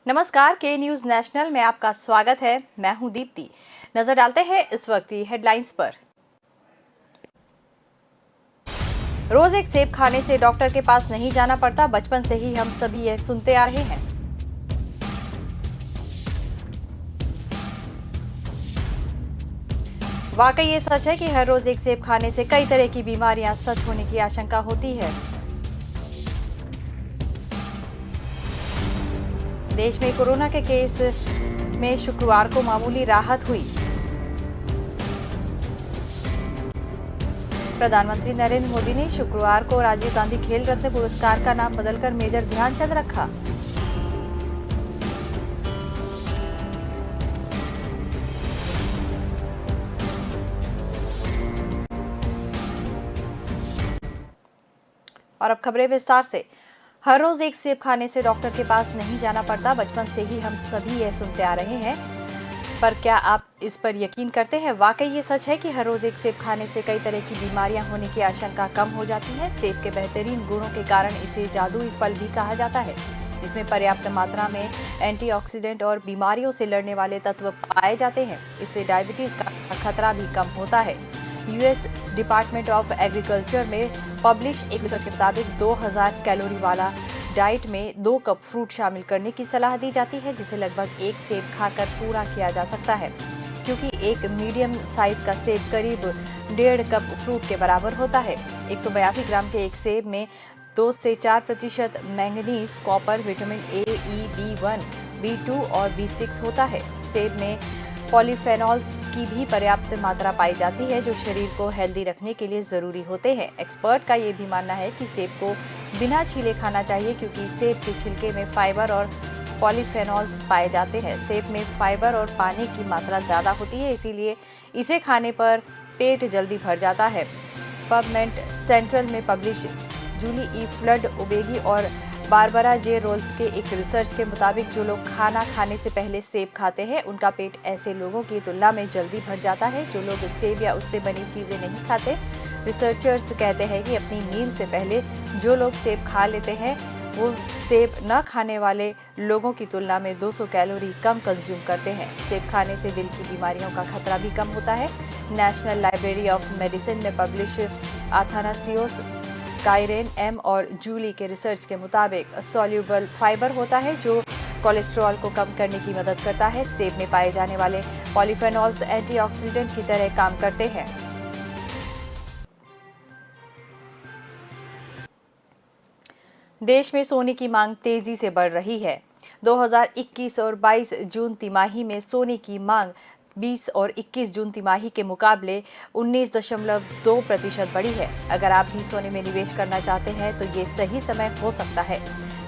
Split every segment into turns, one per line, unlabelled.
नमस्कार, के news national में आपका स्वागत है। मैं हूं दीप्ति। नजर डालते हैं इस वक्त की हेडलाइंस पर। रोज एक सेब खाने से डॉक्टर के पास नहीं जाना पड़ता, बचपन से ही हम सभी यह सुनते आ रहे हैं। वाकई ये सच है कि हर रोज एक सेब खाने से कई तरह की बीमारियां सच होने की आशंका होती है। देश में कोरोना के केस में शुक्रवार को मामूली राहत हुई। प्रधानमंत्री नरेंद्र मोदी ने शुक्रवार को राजीव गांधी खेल रत्न पुरस्कार का नाम बदलकर मेजर ध्यानचंद रखा। और अब खबरें विस्तार से। हर रोज एक सेब खाने से डॉक्टर के पास नहीं जाना पड़ता, बचपन से ही हम सभी यह सुनते आ रहे हैं। पर क्या आप इस पर यकीन करते हैं? वाकई ये सच है कि हर रोज एक सेब खाने से कई तरह की बीमारियां होने की आशंका कम हो जाती है। सेब के बेहतरीन गुणों के कारण इसे जादुई फल भी कहा जाता है। इसमें पर्याप्त मात्रा में एंटीऑक्सीडेंट और बीमारियों से लड़ने वाले तत्व पाए जाते हैं। इससे डायबिटीज का खतरा भी कम होता है। यूएस डिपार्टमेंट ऑफ एग्रीकल्चर में पब्लिश एक रिसर्च के मुताबिक 2000 कैलोरी वाला डाइट में 2 कप फ्रूट शामिल करने की सलाह दी जाती है, जिसे लगभग एक सेब खाकर पूरा किया जा सकता है। क्योंकि एक मीडियम साइज का सेब करीब 1.5 कप फ्रूट के बराबर होता है। 182 ग्राम के एक सेब में 2 से 4% manganese, copper, vitamin A, E, B1, B2 और B6 होता है। सेब में पॉलीफेनॉल्स की भी पर्याप्त मात्रा पाई जाती है, जो शरीर को हेल्दी रखने के लिए जरूरी होते हैं। एक्सपर्ट का ये भी मानना है कि सेब को बिना छीले खाना चाहिए, क्योंकि सेब के छिलके में फाइबर और पॉलीफेनॉल्स पाए जाते हैं। सेब में फाइबर और पानी की मात्रा ज्यादा होती है, इसीलिए इसे खाने पर पेट जल्दी भर जाता है। पबमेड सेंट्रल में पब्लिश जूली ई फ्लड ओबेगी और बारबरा जे रोल्स के एक रिसर्च के मुताबिक जो लोग खाना खाने से पहले सेब खाते हैं, उनका पेट ऐसे लोगों की तुलना में जल्दी भर जाता है जो लोग सेब या उससे बनी चीजें नहीं खाते। रिसर्चर्स कहते हैं कि अपनी मील से पहले जो लोग सेब खा लेते हैं, वो सेब न खाने वाले लोगों की तुलना में 200 कैलोरी कम कंज्यूम करते हैं। सेब खाने से दिल की बीमारियों का खतरा भी कम होता है। नेशनल लाइब्रेरी ऑफ मेडिसिन में पब्लिश अथानासियोस काइरेन एम और जूली के रिसर्च के मुताबिक सॉल्यूबल फाइबर होता है, जो कोलेस्ट्रॉल को कम करने की मदद करता है। सेब में पाए जाने वाले पॉलीफेनॉल्स एंटीऑक्सीडेंट की तरह काम करते हैं। देश में सोने की मांग तेजी से बढ़ रही है। 2021 और 22 जून तिमाही में सोने की मांग 20 और 21 जून तिमाही के मुकाबले 19.2% बढ़ी है। अगर आप भी सोने में निवेश करना चाहते हैं तो ये सही समय हो सकता है।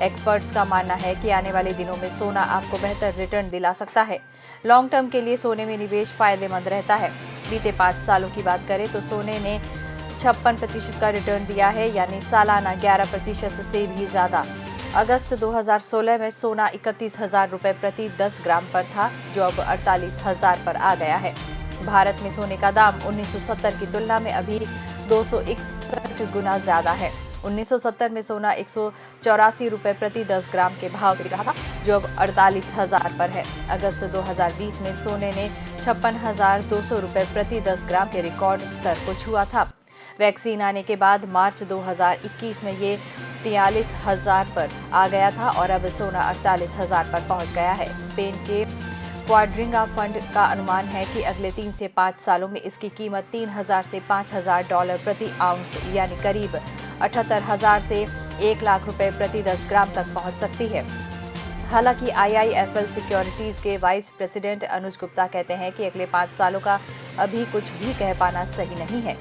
एक्सपर्ट्स का मानना है कि आने वाले दिनों में सोना आपको बेहतर रिटर्न दिला सकता है। लॉन्ग टर्म के लिए सोने में निवेश फायदेमंद रहता है। बीते 5 सालों की बात करें तो सोने ने 56% का रिटर्न दिया है, यानी सालाना 11% से भी ज्यादा। अगस्त 2016 में सोना 31,000 रुपए प्रति 10 ग्राम पर था, जो अब 48,000 पर आ गया है। भारत में सोने का दाम 1970 की तुलना में अभी 261 गुना ज्यादा है। 1970 में सोना 184 रुपए प्रति 10 ग्राम के भाव से बिक रहा था, जो अब 48,000 पर है। अगस्त 2020 में सोने ने 56,200 रुपए प्रति 10 ग्राम के रिकॉर्ड स्तर को छुआ था। वैक्सीन आने के बाद मार्च 2021 में ये 43,000 पर आ गया था और अब सोना 48,000 पर पहुंच गया है। स्पेन के क्वाड्रिंगा फंड का अनुमान है कि अगले 3 से 5 सालों में इसकी कीमत $3,000 से $5,000 प्रति आउंस, यानी करीब 78,000 से 1 लाख रुपए प्रति 10 ग्राम तक पहुंच सकती है। हालांकि IIFL सिक्योरिटीज के वाइस प्रेसिडेंट अनुज गुप्ता कहते हैं कि अगले 5 सालों का अभी कुछ भी कह पाना सही नहीं है।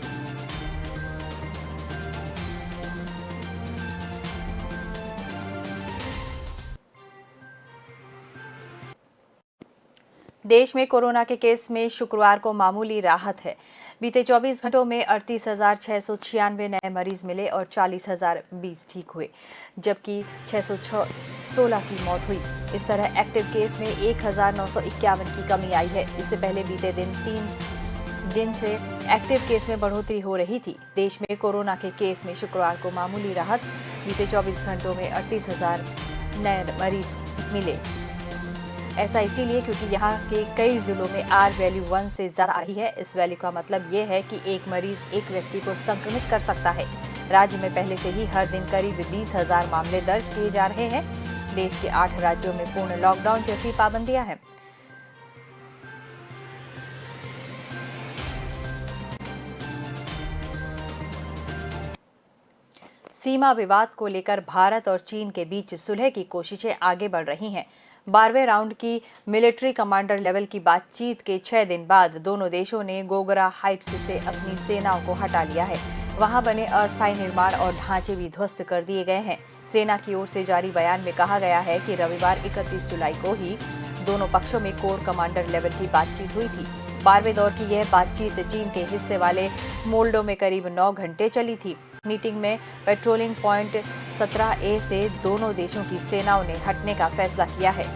देश में कोरोना के केस में शुक्रवार को मामूली राहत है। बीते 24 घंटों में 38,696 नए मरीज मिले और 40,020 ठीक हुए, जबकि 616 की मौत हुई। इस तरह एक्टिव केस में 1,951 की कमी आई है। इससे पहले बीते 3 दिन से एक्टिव केस में बढ़ोतरी हो रही थी। देश में कोरोना के केस में शुक्रवार को मामूली राहत। बीते 24 घंटों में 38,000 नए मरीज मिले। ऐसा इसीलिए क्योंकि यहाँ के कई जिलों में आर वैल्यू 1 से ज्यादा आ रही है। इस वैल्यू का मतलब ये है कि एक मरीज एक व्यक्ति को संक्रमित कर सकता है। राज्य में पहले से ही हर दिन करीब 20,000 मामले दर्ज किए जा रहे हैं। देश के 8 राज्यों में पूर्ण लॉकडाउन जैसी पाबंदियां हैं। सीमा विवाद को लेकर भारत और चीन के बीच सुलह की कोशिशें आगे बढ़ रही हैं। 12वें राउंड की मिलिट्री कमांडर लेवल की बातचीत के 6 दिन बाद दोनों देशों ने गोगरा हाइट्स से अपनी सेनाओं को हटा लिया है। वहां बने अस्थायी निर्माण और ढांचे भी ध्वस्त कर दिए गए हैं। सेना की ओर से जारी बयान में कहा गया है कि रविवार 31 जुलाई को ही दोनों पक्षों में कोर कमांडर लेवल की बातचीत हुई थी। 12वें दौर की यह बातचीत चीन के हिस्से वाले मोल्डो में करीब 9 घंटे चली थी। मीटिंग में पेट्रोलिंग पॉइंट 17A से दोनों देशों की सेनाओं ने हटने का फैसला किया है।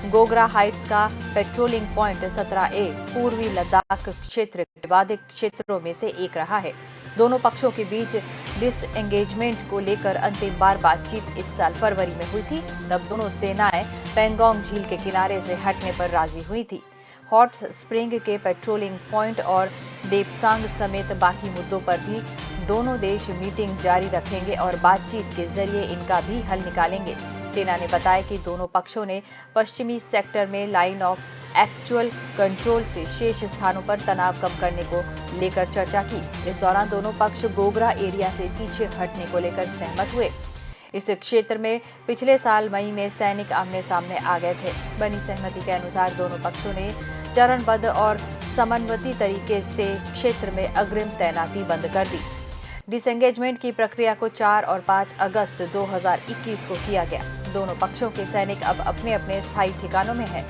गोगरा हाइट्स का पेट्रोलिंग पॉइंट 17A पूर्वी लद्दाख क्षेत्र के विवादित क्षेत्रों में से एक रहा है। दोनों पक्षों के बीच डिसएंगेजमेंट को लेकर अंतिम बार बातचीत इस साल फरवरी में हुई थी। तब दोनों सेनाएं पेंगोंग झील के किनारे से हटने पर राजी हुई थी। हॉट स्प्रिंग के पेट्रोलिंग पॉइंट और देपसांग समेत बाकी मुद्दों पर भी दोनों देश मीटिंग जारी रखेंगे और बातचीत के जरिए इनका भी हल निकालेंगे। सेना ने बताया कि दोनों पक्षों ने पश्चिमी सेक्टर में लाइन ऑफ एक्चुअल कंट्रोल से शेष स्थानों पर तनाव कम करने को लेकर चर्चा की। इस दौरान दोनों पक्ष गोगरा एरिया से पीछे हटने को लेकर सहमत हुए। इस क्षेत्र में पिछले साल मई में सैनिक आमने सामने आ गए थे। बनी सहमति के अनुसार दोनों पक्षों ने चरणबद्ध और समन्वयी तरीके से क्षेत्र में अग्रिम तैनाती बंद कर दी। डिसएंगेजमेंट की प्रक्रिया को 4 और 5 अगस्त 2021 को किया गया। दोनों पक्षों के सैनिक अब अपने अपने स्थायी ठिकानों में हैं।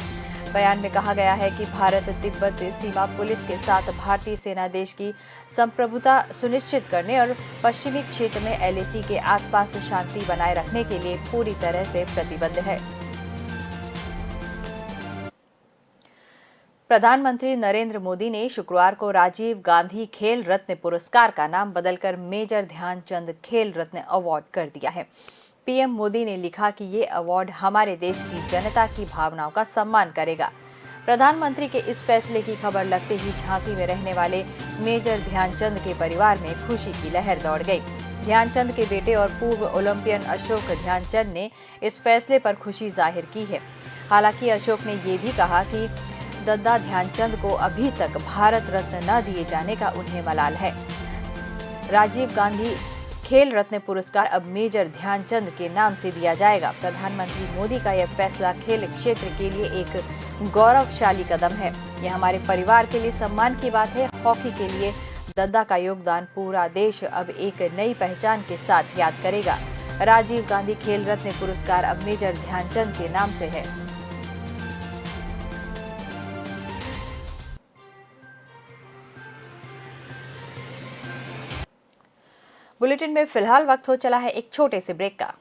बयान में कहा गया है कि भारत तिब्बत सीमा पुलिस के साथ भारतीय सेना देश की संप्रभुता सुनिश्चित करने और पश्चिमी क्षेत्र में LAC के आसपास शांति बनाए रखने के लिए पूरी तरह से प्रतिबद्ध है। प्रधानमंत्री नरेंद्र मोदी ने शुक्रवार को राजीव गांधी खेल रत्न पुरस्कार का नाम बदलकर मेजर ध्यानचंद खेल रत्न अवार्ड कर दिया है। पीएम मोदी ने लिखा कि ये अवार्ड हमारे देश की जनता की भावनाओं का सम्मान करेगा। प्रधानमंत्री के इस फैसले की खबर लगते ही झांसी में रहने वाले मेजर ध्यानचंद के परिवार में खुशी की लहर दौड़ गई। ध्यानचंद के बेटे और पूर्व ओलंपियन अशोक ध्यानचंद ने इस फैसले पर खुशी जाहिर की है। हालांकि अशोक ने ये भी कहा कि दद्दा ध्यानचंद को अभी तक भारत रत्न न दिए जाने का उन्हें मलाल है। राजीव गांधी खेल रत्न पुरस्कार अब मेजर ध्यानचंद के नाम से दिया जाएगा। प्रधानमंत्री मोदी का यह फैसला खेल क्षेत्र के लिए एक गौरवशाली कदम है। यह हमारे परिवार के लिए सम्मान की बात है। हॉकी के लिए दद्दा का योगदान पूरा देश अब एक नई पहचान के साथ याद करेगा। राजीव गांधी खेल रत्न पुरस्कार अब मेजर ध्यानचंद के नाम से है। बुलेटिन में फिलहाल वक्त हो चला है एक छोटे से ब्रेक का।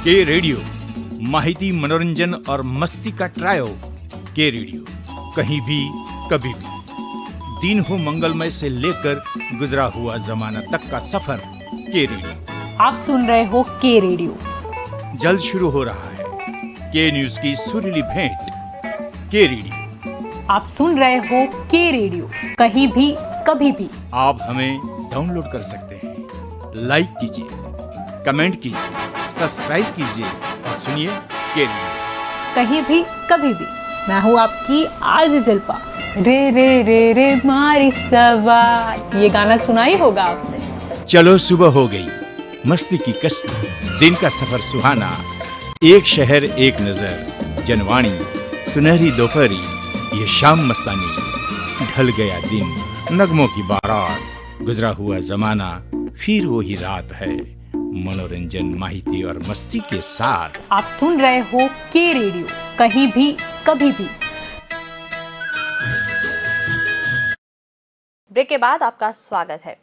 के रेडियो माहिती, मनोरंजन और मस्ती का ट्रायो। के रेडियो कहीं भी कभी भी, दिन हो मंगलमय से लेकर गुजरा हुआ जमाना तक का सफर। के रेडियो
आप सुन रहे हो के रेडियो।
जल्द शुरू हो रहा है के न्यूज की सुरीली भेंट। के रेडियो
आप सुन रहे हो के रेडियो, कहीं भी कभी भी।
आप हमें डाउनलोड कर सकते हैं। लाइक कीजिए, कमेंट कीजिए, सब्सक्राइब कीजिए और सुनिए के रेडियो,
कहीं भी कभी भी। मैं हूँ आपकी आरजे जल्पा। रे रे रे रे मारी सवार, ये गाना सुना ही होगा आपने।
चलो सुबह हो गई, मस्ती की कश्ती, दिन का सफर सुहाना, एक शहर एक नजर, जनवाणी, सुनहरी दोपहरी, ये शाम मस्तानी, ढल गया दिन, नगमों की बारात, गुजरा हुआ जमाना, फिर वही रात है, मनोरंजन, माहिती और मस्ती के साथ।
आप सुन रहे हो के रेडियो, कहीं भी कभी भी।
ब्रेक के बाद आपका स्वागत है।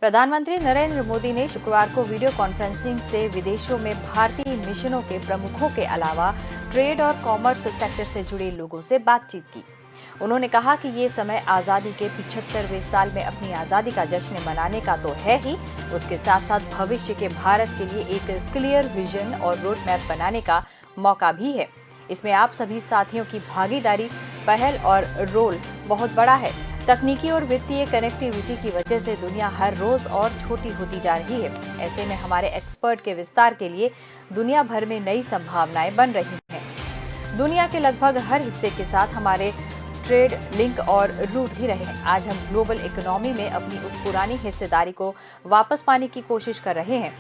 प्रधानमंत्री नरेंद्र मोदी ने शुक्रवार को वीडियो कॉन्फ्रेंसिंग से विदेशों में भारतीय मिशनों के प्रमुखों के अलावा ट्रेड और कॉमर्स सेक्टर से जुड़े लोगों से बातचीत की। उन्होंने कहा कि ये समय आज़ादी के 75वें साल में अपनी आज़ादी का जश्न मनाने का तो है ही, उसके साथ साथ भविष्य के भारत के लिए एक क्लियर विजन और रोड मैप बनाने का मौका भी है। इसमें आप सभी साथियों की भागीदारी, पहल और रोल बहुत बड़ा है। तकनीकी और वित्तीय कनेक्टिविटी की वजह से दुनिया हर रोज और छोटी होती जा रही है। ऐसे में हमारे एक्सपर्ट के विस्तार के लिए दुनिया भर में नई संभावनाएं बन रही हैं। दुनिया के लगभग हर हिस्से के साथ हमारे ट्रेड लिंक और रूट भी रहे हैं। आज हम ग्लोबल इकोनॉमी में अपनी उस पुरानी हिस्सेदारी को वापस पाने की कोशिश कर रहे हैं।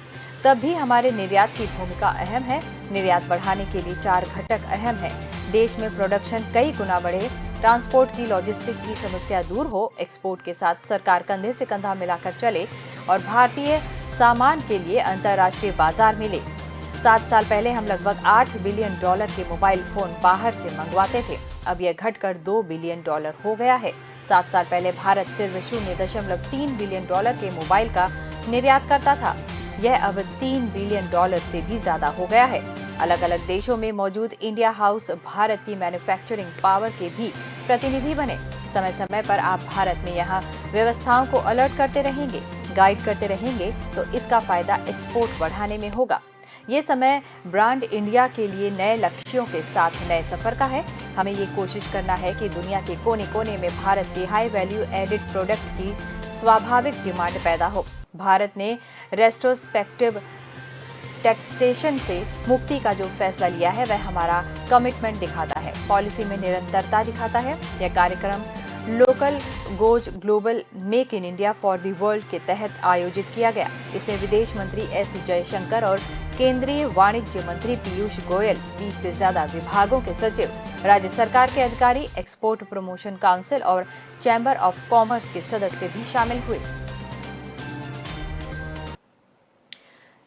तब भी हमारे निर्यात की भूमिका अहम है। निर्यात बढ़ाने के लिए 4 घटक अहम हैं। देश में प्रोडक्शन कई गुना बढ़े, ट्रांसपोर्ट की लॉजिस्टिक की समस्या दूर हो, एक्सपोर्ट के साथ सरकार कंधे से कंधा मिलाकर चले और भारतीय सामान के लिए अंतर्राष्ट्रीय बाजार मिले। 7 साल पहले हम लगभग $8 बिलियन के मोबाइल फोन बाहर से मंगवाते थे। अब यह घटकर $2 बिलियन हो गया है। 7 साल पहले भारत सिर्फ $0.3 बिलियन के मोबाइल का निर्यात करता था। यह अब $3 बिलियन से भी ज्यादा हो गया है। अलग अलग देशों में मौजूद इंडिया हाउस भारत की मैन्युफैक्चरिंग पावर के भी प्रतिनिधि बने। समय समय पर आप भारत में यहाँ व्यवस्थाओं को अलर्ट करते रहेंगे, गाइड करते रहेंगे, तो इसका फायदा एक्सपोर्ट बढ़ाने में होगा। ये समय ब्रांड इंडिया के लिए नए लक्ष्यों के साथ नए सफर का है। हमें ये कोशिश करना है कि दुनिया के कोने कोने में भारत के हाई वैल्यू एडिड प्रोडक्ट की स्वाभाविक डिमांड पैदा हो। भारत ने रेट्रोस्पेक्टिव टैक्सेशन से मुक्ति का जो फैसला लिया है वह हमारा कमिटमेंट दिखाता है, पॉलिसी में निरंतरता दिखाता है। यह कार्यक्रम local goes global make in India for the world के तहत आयोजित किया गया। इसमें विदेश मंत्री एस जयशंकर और केंद्रीय वाणिज्य मंत्री पीयूष गोयल, 20 से ज्यादा विभागों के सचिव, राज्य सरकार के अधिकारी, एक्सपोर्ट प्रमोशन काउंसिल और चैम्बर ऑफ कॉमर्स के सदस्य भी शामिल हुए।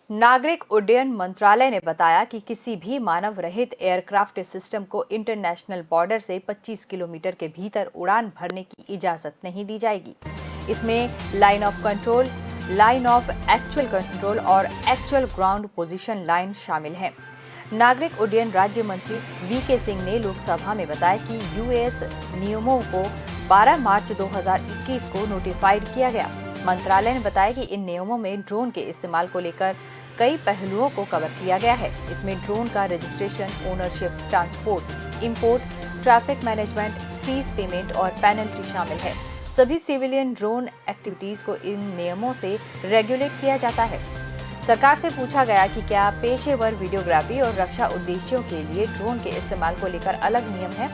नागरिक उड्डयन मंत्रालय ने बताया कि किसी भी मानव रहित एयरक्राफ्ट सिस्टम को इंटरनेशनल बॉर्डर से 25 किलोमीटर के भीतर उड़ान भरने की इजाजत नहीं दी जाएगी। इसमें line of control, line of actual control और एक्चुअल ग्राउंड पोजीशन लाइन शामिल है। नागरिक उड्डयन राज्य मंत्री वीके सिंह ने लोकसभा में बताया कि यूएस नियमों को 12 मार्च 2021 को नोटिफाइड किया गया। मंत्रालय ने बताया कि इन नियमों में ड्रोन के इस्तेमाल को लेकर कई पहलुओं को कवर किया गया है। इसमें ड्रोन का registration, ownership, transport, import, traffic management, fees payment और पेनल्टी शामिल है। सभी सिविलियन ड्रोन एक्टिविटीज को इन नियमों से रेगुलेट किया जाता है। सरकार से पूछा गया कि क्या पेशेवर वीडियोग्राफी और रक्षा उद्देश्यों के लिए ड्रोन के इस्तेमाल को लेकर अलग नियम है।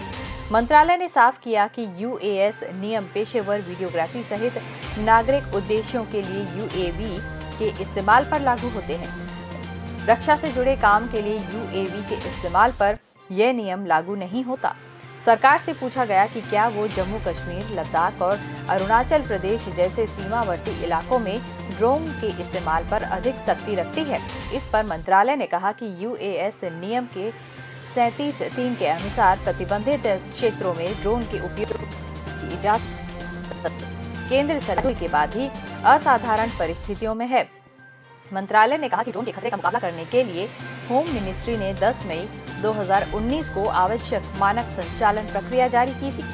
मंत्रालय ने साफ किया कि यूएस नियम पेशेवर वीडियोग्राफी सहित नागरिक उद्देश्यों के लिए यूएवी के इस्तेमाल पर लागू होते हैं। रक्षा से जुड़े काम के लिए यूएवी के इस्तेमाल पर यह नियम लागू नहीं होता। सरकार से पूछा गया कि क्या वो जम्मू कश्मीर, लद्दाख और अरुणाचल प्रदेश जैसे सीमावर्ती इलाकों में ड्रोन के इस्तेमाल पर अधिक सख्ती रखती है। इस पर मंत्रालय ने कहा कि यूएस नियम के 37(3) के अनुसार प्रतिबंधित क्षेत्रों में ड्रोन के उपयोग की इजाजत केंद्र सरकार के बाद ही असाधारण परिस्थितियों में है। मंत्रालय ने कहा कि ड्रोन के खतरे का मुकाबला करने के लिए होम मिनिस्ट्री ने 10 मई 2019 को आवश्यक मानक संचालन प्रक्रिया जारी की थी।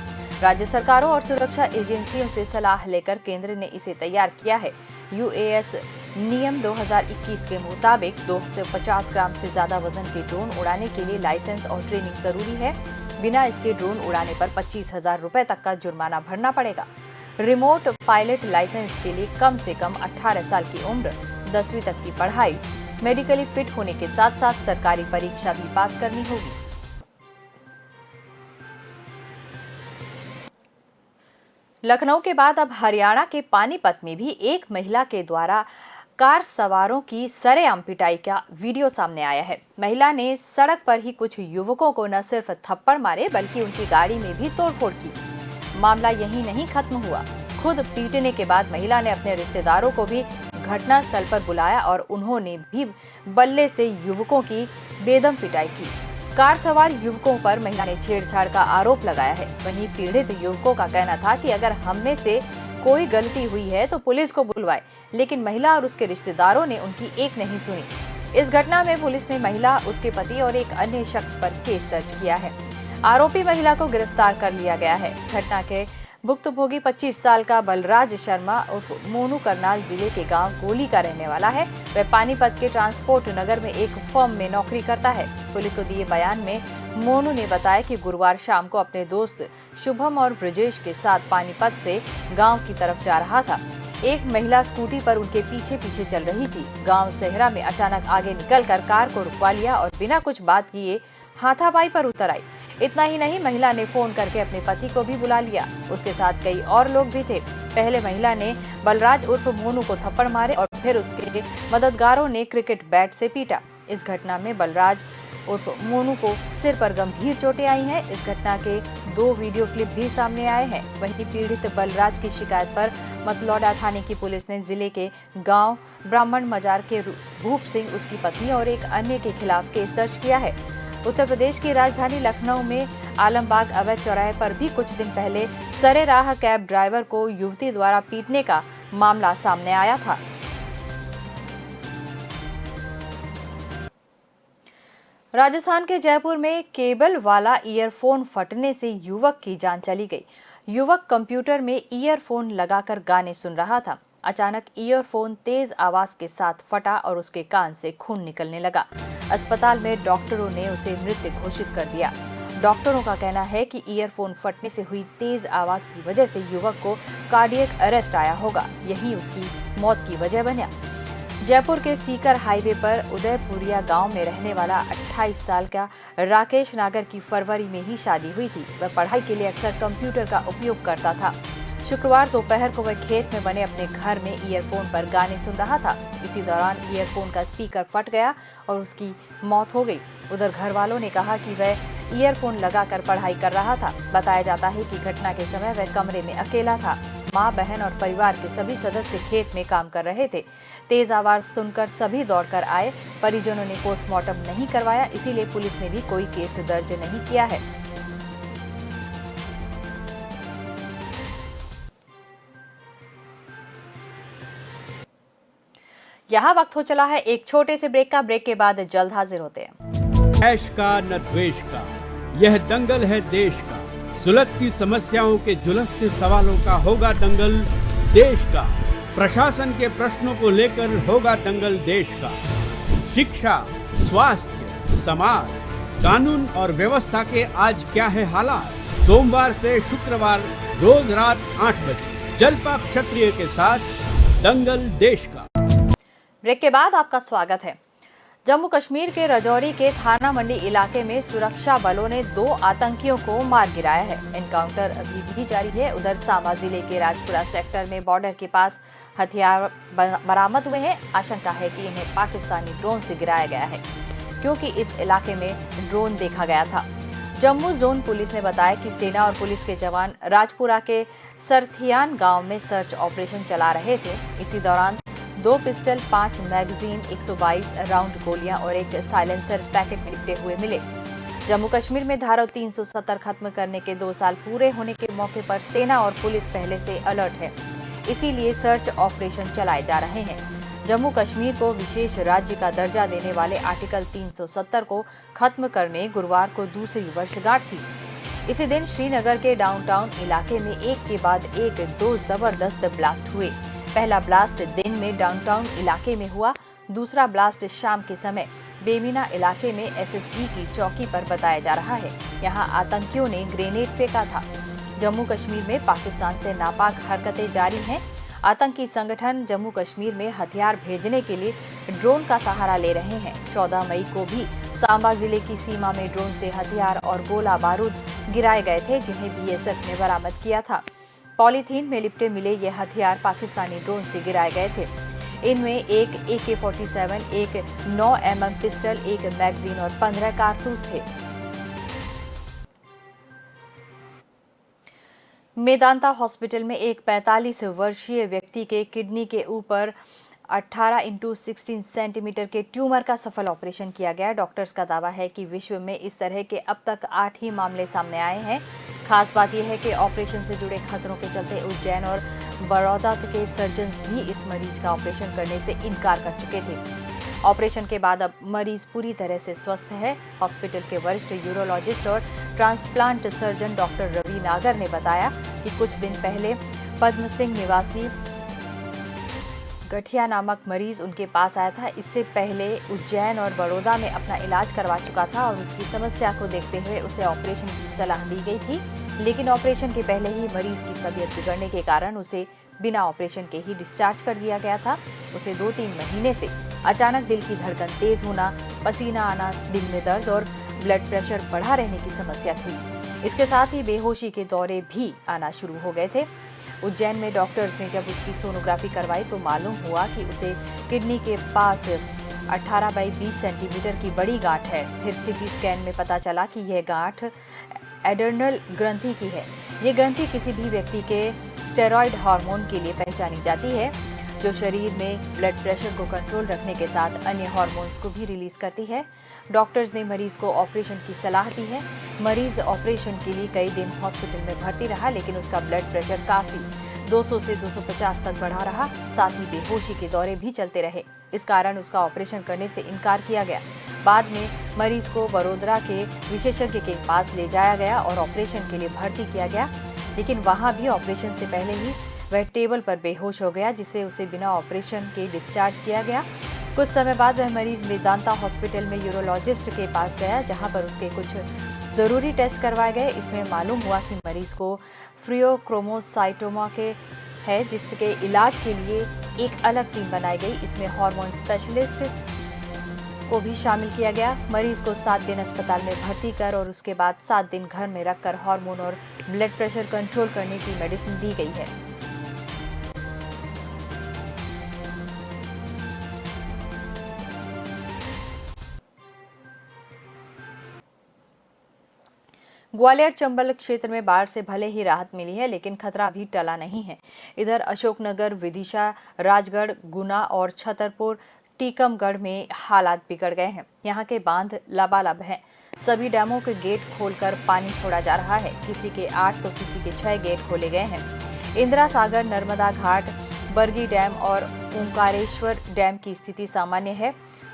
राज्य सरकारों और सुरक्षा एजेंसियों से सलाह लेकर केंद्र ने इसे तैयार किया है। यूएस नियम 2021 के मुताबिक 250 ग्राम से ज्यादा वजन के ड्रोन उड़ाने के लिए लाइसेंस और ट्रेनिंग जरूरी है। बिना इसके ड्रोन उड़ाने पर 25,000 रुपए तक का जुर्माना भरना पड़ेगा। रिमोट पायलट लाइसेंस के लिए कम से कम 18 साल की उम्र, 10वीं तक की पढ़ाई, मेडिकली फिट होने के साथ साथ सरकारी परीक्षा भी पास करनी होगी। लखनऊ के बाद अब हरियाणा के पानीपत में भी एक महिला के द्वारा कार सवारों की सरेआम पिटाई का वीडियो सामने आया है। महिला ने सड़क पर ही कुछ युवकों को न सिर्फ थप्पड़ मारे बल्कि उनकी गाड़ी में भी तोड़फोड़ की। मामला यहीं नहीं खत्म हुआ। खुद पीटने के बाद महिला ने अपने रिश्तेदारों को भी घटनास्थल पर बुलाया और उन्होंने भी बल्ले से युवकों की बेदम पिटाई की। कार सवार युवकों पर महिला ने छेड़छाड़ का आरोप लगाया है। वहीं पीड़ित युवकों का कहना था कि अगर हम में से कोई गलती हुई है तो पुलिस को बुलवाए, लेकिन महिला और उसके रिश्तेदारों ने उनकी एक नहीं सुनी। इस घटना में पुलिस ने महिला, उसके पति और एक अन्य शख्स पर केस दर्ज किया है। आरोपी महिला को गिरफ्तार कर लिया गया है। घटना के भुक्तभोगी 25 साल का बलराज शर्मा उर्फ मोनू करनाल जिले के गांव गोली का रहने वाला है। वह पानीपत के ट्रांसपोर्ट नगर में एक फर्म में नौकरी करता है। पुलिस को दिए बयान में मोनू ने बताया कि गुरुवार शाम को अपने दोस्त शुभम और ब्रजेश के साथ पानीपत से गांव की तरफ जा रहा था। एक महिला स्कूटी पर उनके पीछे पीछे चल रही थी। गांव सेहरा में अचानक आगे निकलकर कार को रुकवा लिया और बिना कुछ बात किए हाथापाई पर उतर आई। इतना ही नहीं, महिला ने फोन करके अपने पति को भी बुला लिया। उसके साथ कई और लोग भी थे। पहले महिला ने बलराज उर्फ मोनू को थप्पड़ मारे और फिर उसके मददगारों ने क्रिकेट बैट से पीटा। इस घटना में बलराज उर्फ मोनू को सिर पर गंभीर चोटें आई हैं। इस घटना के 2 वीडियो क्लिप भी सामने आए हैं। वहीं पीड़ित बलराज की शिकायत पर मतलौडा थाने की पुलिस ने जिले के गांव ब्राह्मण मजार के भूप सिंह, उसकी पत्नी और एक अन्य के खिलाफ केस दर्ज किया है। उत्तर प्रदेश की राजधानी लखनऊ में आलमबाग अवैध चौराहे पर भी कुछ दिन पहले सरे राह कैब ड्राइवर को युवती द्वारा पीटने का मामला सामने आया था। राजस्थान के जयपुर में केबल वाला ईयरफोन फटने से युवक की जान चली गई। युवक कंप्यूटर में ईयरफोन लगाकर गाने सुन रहा था। अचानक ईयरफोन तेज आवाज के साथ फटा और उसके कान से खून निकलने लगा। अस्पताल में डॉक्टरों ने उसे मृत घोषित कर दिया। डॉक्टरों का कहना है कि ईयरफोन फटने से हुई तेज आवाज की वजह से युवक को कार्डियक अरेस्ट आया होगा। यही उसकी मौत की वजह बना। जयपुर के सीकर हाईवे पर उदयपुरिया गांव में रहने वाला 28 साल का राकेश नागर की फरवरी में ही शादी हुई थी। वह पढ़ाई के लिए अक्सर कंप्यूटर का उपयोग करता था। शुक्रवार दोपहर को वह खेत में बने अपने घर में ईयरफोन पर गाने सुन रहा था। इसी दौरान ईयरफोन का स्पीकर फट गया और उसकी मौत हो गई। उधर घर वालों ने कहा कि वह ईयरफोन लगाकर पढ़ाई कर रहा था। बताया जाता है कि घटना के समय वह कमरे में अकेला था। मां, बहन और परिवार के सभी सदस्य खेत में काम कर रहे थे। तेज आवाज सुनकर सभी दौड़कर आए। परिजनों ने पोस्टमार्टम नहीं करवाया, इसीलिए पुलिस ने भी कोई केस दर्ज नहीं किया है। यहाँ वक्त हो चला है एक छोटे से ब्रेक का। ब्रेक के बाद जल्द हाजिर होते हैं।
ऐश का न द्वेष का, यह दंगल है देश का। सुलगती समस्याओं के जुलसते सवालों का होगा दंगल देश का। प्रशासन के प्रश्नों को लेकर होगा दंगल देश का। शिक्षा, स्वास्थ्य, समाज, कानून और व्यवस्था के आज क्या है हालात। सोमवार से शुक्रवार रोज रात 8 बजे जलपा क्षत्रिय के साथ दंगल देश का।
ब्रेक के बाद आपका स्वागत है। जम्मू कश्मीर के राजौरी के थाना मंडी इलाके में सुरक्षा बलों ने 2 आतंकियों को मार गिराया है। एनकाउंटर अभी भी जारी है। उधर सांबा जिले के राजपुरा सेक्टर में बॉर्डर के पास हथियार बरामद हुए हैं। आशंका है कि इन्हें पाकिस्तानी ड्रोन से गिराया गया है, क्योंकि इस इलाके में ड्रोन देखा गया था। जम्मू जोन पुलिस ने बताया कि सेना और पुलिस के जवान राजपुरा के सरथियान गांव में सर्च ऑपरेशन चला रहे थे। इसी दौरान 2 पिस्टल, 5 मैगजीन, 122 राउंड गोलियां और एक साइलेंसर पैकेट लिपटे हुए मिले। जम्मू कश्मीर में धारा 370 खत्म करने के 2 साल पूरे होने के मौके पर सेना और पुलिस पहले से अलर्ट है, इसीलिए सर्च ऑपरेशन चलाए जा रहे हैं। जम्मू कश्मीर को विशेष राज्य का दर्जा देने वाले आर्टिकल 370 को खत्म करने गुरुवार को दूसरी वर्षगांठ थी। इसी दिन श्रीनगर के डाउनटाउन इलाके में एक के बाद एक 2 जबरदस्त ब्लास्ट हुए। पहला ब्लास्ट दिन में डाउनटाउन इलाके में हुआ। दूसरा ब्लास्ट शाम के समय बेमीना इलाके में एसएसबी की चौकी पर बताया जा रहा है। यहां आतंकियों ने ग्रेनेड फेंका था। जम्मू कश्मीर में पाकिस्तान से नापाक हरकतें जारी हैं। आतंकी संगठन जम्मू कश्मीर में हथियार भेजने के लिए ड्रोन का सहारा ले रहे हैं। 14 मई को भी सांबा जिले की सीमा में ड्रोन से हथियार और गोला बारूद गिराए गए थे, जिन्हें बीएसएफ ने बरामद किया था। पॉलीथीन में लिपटे मिले ये हथियार पाकिस्तानी ड्रोन से गिराए गए थे। इनमें एक AK-47, एक 9mm पिस्टल, एक मैगजीन और 15 कारतूस थे। मेदांता हॉस्पिटल में एक 45 वर्षीय व्यक्ति के किडनी के ऊपर 18x16 सेंटीमीटर के ट्यूमर का सफल ऑपरेशन किया गया। डॉक्टर्स का दावा है कि विश्व में इस तरह के अब तक 8 ही मामले सामने आए हैं। खास बात यह है कि ऑपरेशन से जुड़े खतरों के चलते उज्जैन और बड़ौदा के सर्जन्स भी इस मरीज का ऑपरेशन करने से इनकार कर चुके थे। ऑपरेशन के बाद अब मरीज पूरी तरह से स्वस्थ है। हॉस्पिटल के वरिष्ठ यूरोलॉजिस्ट और ट्रांसप्लांट सर्जन डॉक्टर रवि नागर ने बताया कि कुछ दिन पहले पद्म सिंह निवासी गठिया नामक मरीज उनके पास आया था। इससे पहले उज्जैन और बड़ौदा में अपना इलाज करवा चुका था और उसकी समस्या को देखते हुए उसे ऑपरेशन की सलाह दी गई थी, लेकिन ऑपरेशन के पहले ही मरीज की तबीयत बिगड़ने के कारण उसे बिना ऑपरेशन के ही डिस्चार्ज कर दिया गया था। उसे 2-3 महीने से अचानक दिल की धड़कन तेज होना, पसीना आना, दिल में दर्द और ब्लड प्रेशर बढ़ा रहने की समस्या थी। इसके साथ ही बेहोशी के दौरे भी आना शुरू हो गए थे। उज्जैन में डॉक्टर्स ने जब उसकी सोनोग्राफी करवाई तो मालूम हुआ कि उसे किडनी के पास 18 बाई 20 सेंटीमीटर की बड़ी गांठ है। फिर सीटी स्कैन में पता चला कि यह गांठ एडर्नल ग्रंथि की है। ये ग्रंथि किसी भी व्यक्ति के स्टेरॉयड हार्मोन के लिए पहचानी जाती है, जो शरीर में ब्लड प्रेशर को कंट्रोल रखने के साथ अन्य हार्मोन्स को भी रिलीज करती है। डॉक्टर्स ने मरीज को ऑपरेशन की सलाह दी है। मरीज ऑपरेशन के लिए कई दिन हॉस्पिटल में भर्ती रहा, लेकिन उसका ब्लड प्रेशर काफी 200 से 250 तक बढ़ा रहा। साथ ही बेहोशी के दौरे भी चलते रहे। इस कारण उसका ऑपरेशन करने से इनकार किया गया। बाद में मरीज को वडोदरा के विशेषज्ञ के पास ले जाया गया और ऑपरेशन के लिए भर्ती किया गया, लेकिन वहां भी ऑपरेशन से पहले ही वह टेबल पर बेहोश हो गया, जिससे उसे बिना ऑपरेशन के डिस्चार्ज किया गया। कुछ समय बाद वह मरीज मेदांता हॉस्पिटल में यूरोलॉजिस्ट के पास गया, जहां पर उसके कुछ जरूरी टेस्ट करवाए गए। इसमें मालूम हुआ कि मरीज को फ्रियोक्रोमोसाइटोमा के है, जिसके इलाज के लिए एक अलग टीम बनाई गई। इसमें हार्मोन स्पेशलिस्ट को भी शामिल किया गया। मरीज को 7 दिन अस्पताल में भर्ती कर और उसके बाद 7 दिन घर में रखकर हार्मोन और ब्लड प्रेशर कंट्रोल करने की मेडिसिन दी गई है। ग्वालियर चंबल क्षेत्र में बाढ़ से भले ही राहत मिली है, लेकिन खतरा अभी टला नहीं है। इधर अशोकनगर, विदिशा, राजगढ़, गुना और छतरपुर, टीकमगढ़ में हालात बिगड़ गए हैं। यहाँ के बांध लबालब हैं। सभी डैमों के गेट खोलकर पानी छोड़ा जा रहा है। किसी के 8 तो किसी के 6 गेट खोले गए हैं। इंदिरा सागर, नर्मदा घाट, बरगी डैम और ओंकारेश्वर डैम की स्थिति सामान्य है।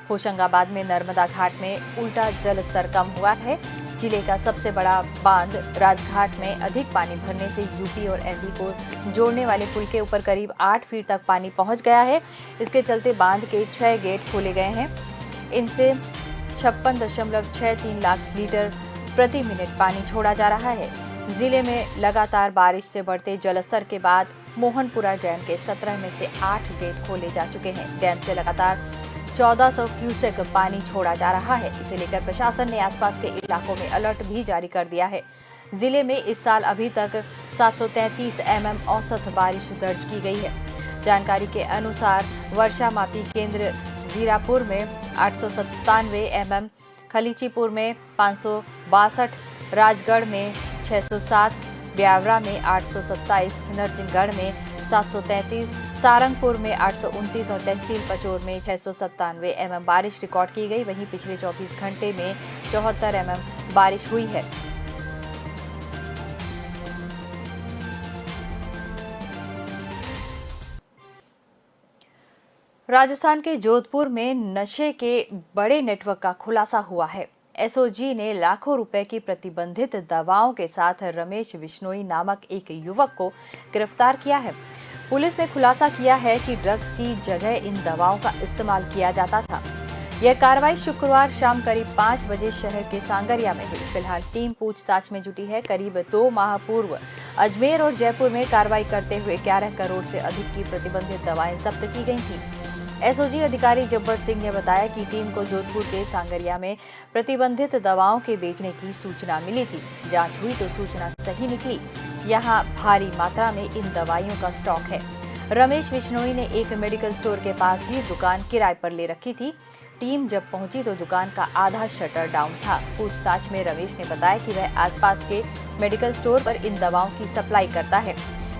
होशंगाबाद में नर्मदा घाट में उल्टा जलस्तर कम हुआ है। जिले का सबसे बड़ा बांध राजघाट में अधिक पानी भरने से यूपी और एमपी को जोड़ने वाले पुल के ऊपर करीब 8 फीट तक पानी पहुंच गया है। इसके चलते बांध के 6 गेट खोले गए हैं। इनसे 56.63 लाख लीटर प्रति मिनट पानी छोड़ा जा रहा है। जिले में लगातार बारिश से बढ़ते जलस्तर के बाद मोहनपुरा डैम के 17 में से 8 गेट खोले जा चुके हैं। डैम से लगातार 1400 क्यूसेक पानी छोड़ा जा रहा है। इसे लेकर प्रशासन ने आसपास के इलाकों में अलर्ट भी जारी कर दिया है। जिले में इस साल अभी तक 733 mm औसत बारिश दर्ज की गई है। जानकारी के अनुसार वर्षा मापी केंद्र जीरापुर में 897 mm, खलीचीपुर में 562, राजगढ़ में 607, ब्यावरा में 827, नरसिंहगढ़ में 733, सारंगपुर में 829 और तहसील पचोर में 697 mm बारिश रिकॉर्ड की गई। वहीं पिछले 24 घंटे में 74 mm बारिश हुई है। राजस्थान के जोधपुर में नशे के बड़े नेटवर्क का खुलासा हुआ है। एसओजी ने लाखों रुपए की प्रतिबंधित दवाओं के साथ रमेश बिश्नोई नामक एक युवक को गिरफ्तार किया है। पुलिस ने खुलासा किया है कि ड्रग्स की जगह इन दवाओं का इस्तेमाल किया जाता था। यह कार्रवाई शुक्रवार शाम करीब 5 बजे शहर के सांगरिया में हुई। फिलहाल टीम पूछताछ में जुटी है। करीब 2 माह पूर्व अजमेर और जयपुर में कार्रवाई करते हुए 11 करोड़ से अधिक की प्रतिबंधित दवाएं जब्त की गई थीं। एसओजी अधिकारी जब्बर सिंह ने बताया कि टीम को जोधपुर के सांगरिया में प्रतिबंधित दवाओं के बेचने की सूचना मिली थी। जांच हुई तो सूचना सही निकली। यहाँ भारी मात्रा में इन दवाइयों का स्टॉक है। रमेश बिश्नोई ने एक मेडिकल स्टोर के पास ही दुकान किराए पर ले रखी थी। टीम जब पहुंची तो दुकान का आधा शटर डाउन था। पूछताछ में रमेश ने बताया कि वह आसपास के मेडिकल स्टोर पर इन दवाओं की सप्लाई करता है।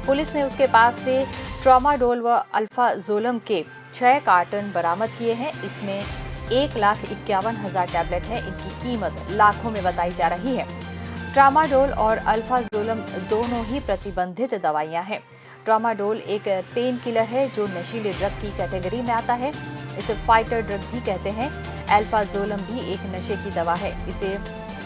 पुलिस ने उसके पास से ट्रामाडोल व अल्फाजोलम के 6 कार्टन बरामद किए हैं। इसमें 1,51,000 टैबलेट है। इनकी कीमत लाखों में बताई जा रही है। ट्रामाडोल और अल्फाजोलम दोनों ही प्रतिबंधित दवाइयां हैं। ट्रामाडोल एक पेन किलर है जो नशीले ड्रग की कैटेगरी में आता है। इसे फाइटर ड्रग भी कहते हैं। एल्फाजोलम भी एक नशे की दवा है। इसे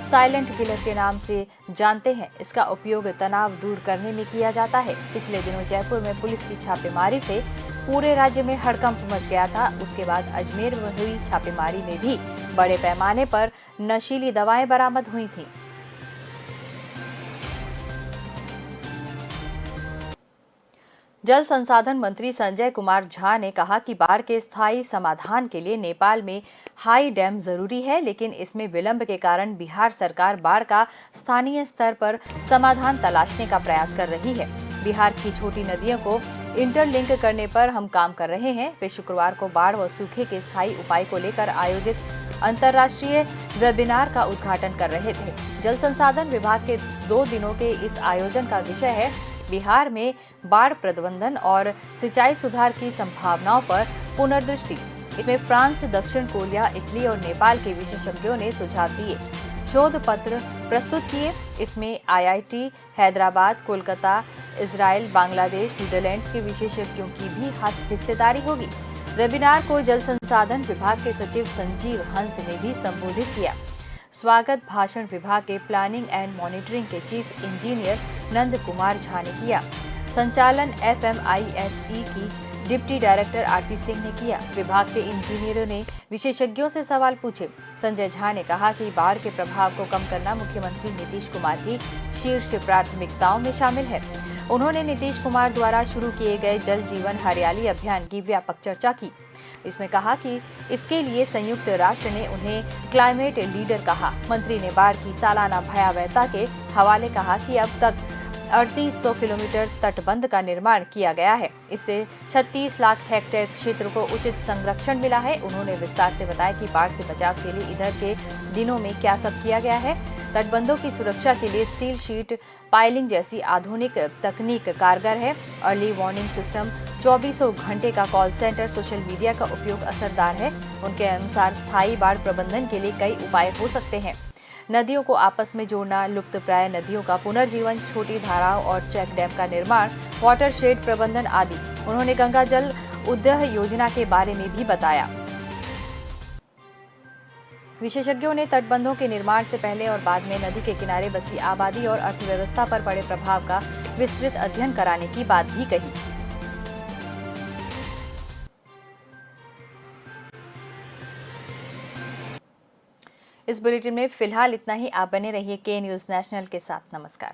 साइलेंट किलर के नाम से जानते हैं। इसका उपयोग तनाव दूर करने में किया जाता है। पिछले दिनों जयपुर में पुलिस की छापेमारी से पूरे राज्य में हड़कंप मच गया था। उसके बाद अजमेर में हुई छापेमारी में भी बड़े पैमाने पर नशीली दवाएं बरामद हुई थीं। जल संसाधन मंत्री संजय कुमार झा ने कहा कि बाढ़ के स्थायी समाधान के लिए नेपाल में हाई डैम जरूरी है, लेकिन इसमें विलंब के कारण बिहार सरकार बाढ़ का स्थानीय स्तर पर समाधान तलाशने का प्रयास कर रही है। बिहार की छोटी नदियों को इंटरलिंक करने पर हम काम कर रहे हैं। वे शुक्रवार को बाढ़ व सूखे के स्थायी उपाय को लेकर आयोजित अंतर्राष्ट्रीय वेबिनार का उद्घाटन कर रहे थे। जल संसाधन विभाग के 2 दिनों के इस आयोजन का विषय है बिहार में बाढ़ प्रबंधन और सिंचाई सुधार की संभावनाओं पर पुनर्दृष्टि। इसमें फ्रांस, दक्षिण कोरिया, इटली और नेपाल के विशेषज्ञों ने सुझाव दिए, शोध पत्र प्रस्तुत किए। इसमें IIT Hyderabad, Kolkata, Israel, Bangladesh, Netherlands के विशेषज्ञों की भी हिस्सेदारी होगी। वेबिनार को जल संसाधन विभाग के सचिव संजीव हंस ने भी संबोधित किया। स्वागत भाषण विभाग के प्लानिंग एंड मॉनिटरिंग के चीफ इंजीनियर नंद कुमार झा ने किया। संचालन FMISE की डिप्टी डायरेक्टर आरती सिंह ने किया। विभाग के इंजीनियरों ने विशेषज्ञों से सवाल पूछे। संजय झा ने कहा कि बाढ़ के प्रभाव को कम करना मुख्यमंत्री नीतीश कुमार की शीर्ष प्राथमिकताओं में शामिल है। उन्होंने नीतीश कुमार द्वारा शुरू किए गए जल जीवन हरियाली अभियान की व्यापक चर्चा की। इसमें कहा कि इसके लिए संयुक्त राष्ट्र ने उन्हें क्लाइमेट लीडर कहा। मंत्री ने बाढ़ की सालाना भयावहता के हवाले कहा कि अब तक 3800 किलोमीटर तटबंध का निर्माण किया गया है। इससे 36 लाख हेक्टेयर क्षेत्र को उचित संरक्षण मिला है। उन्होंने विस्तार से बताया कि बाढ़ से बचाव के लिए इधर के दिनों में क्या सब किया गया है। तटबंधों की सुरक्षा के लिए स्टील शीट पाइलिंग जैसी आधुनिक तकनीक कारगर है। अर्ली वार्निंग सिस्टम, 24 घंटे का कॉल सेंटर, सोशल मीडिया का उपयोग असरदार है। उनके अनुसार स्थायी बाढ़ प्रबंधन के लिए कई उपाय हो सकते हैं। नदियों को आपस में जोड़ना, लुप्तप्राय नदियों का पुनर्जीवन, छोटी धाराओं और चेक डैम का निर्माण, वाटरशेड प्रबंधन आदि। उन्होंने गंगा जल उद्वह योजना के बारे में भी बताया। विशेषज्ञों ने तटबंधों के निर्माण से पहले और बाद में नदी के किनारे बसी आबादी और अर्थव्यवस्था पर पड़े प्रभाव का विस्तृत अध्ययन कराने की बात भी कही। इस बुलेटिन में फिलहाल इतना ही। आप बने रहिए के न्यूज़ नेशनल के साथ। नमस्कार।